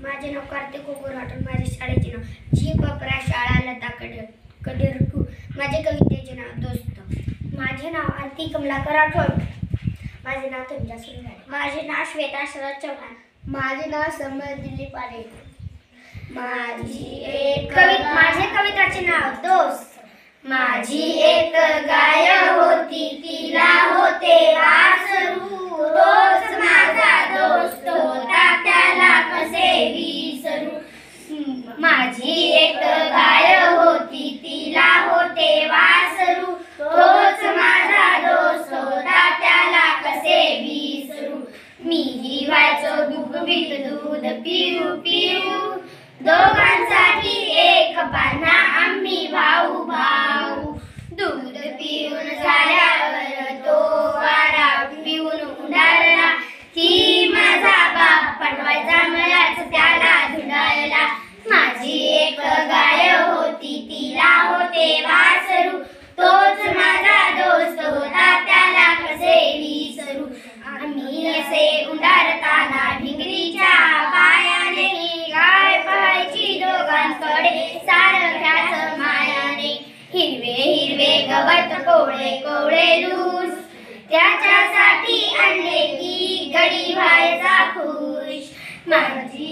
माझे नाव कार्तिक राठोड. माझ्या शाळेचे नाव जी बपरा शाळा लता कडेरटू. माझे कवितेचे नाव दोस्त. माझे नाव आरती कमलाकर राठोड. माझे नाव तनुजा सुंदर. माझे नाव श्वेता शरद चव्हाण. माझे नाव समर दिलीप पारे. माझे कविताचे नाव दोस्त. माझी एक गाय होती, तिला होते वासरू. तोच माझा दोस्त होता, त्याला कसे विसरू. माझी एक गाय होती, तिला होते वासरू. तोच माझा दोस्त होता, त्याला कसे विसरू. मीही व्हायचो गुबगुबीत दूध पिऊ पिऊ. दोघांसाठी एक पान्हा, आम्ही भाऊ भाऊ. दूध पिऊन झाल्यावर तो वारा पिऊन उडाला. ती माझा बाप पाठवायचा, मलाच त्याला धुंडायला. माझी एक गाय होती, तिला होते वासरू. तोच माझा दोस्त होता, त्याला कसे विसरू. आम्ही असे उंडारताना भिंगरीच्या पायाने गाय पाहायची दोघांकडे सारख्याच मायाने. हिरवे हिरवे गवत कोवळे कोवळे लूस, त्याच्यासाठी आणले की गडी व्हायचा खुश. माझी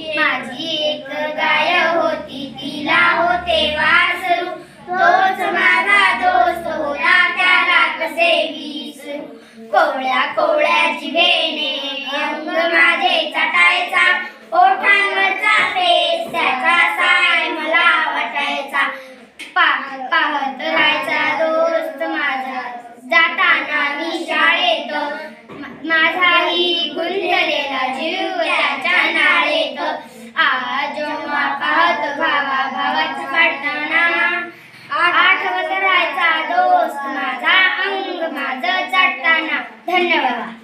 एक गाय होती, तिला होते वासरू. तोच माझा दोस्त होता, त्याला कसे विसरू. कोवळ्या कोवळ्या जिभेने अंग माझे चाटायचा. ओठांवरचा फेस त्याचा साय मला वाटायचा. पाहत राहायचा दोस्त माझा, जाताना मी शाळेत. माझाही गुंतलेला जीव त्याच्या नाळेत. आज जेव्हा पाहत भावाच काढताना, आठवत राहायचा दोस्त माझा, अंग माझं चाटताना. धन्यवाद.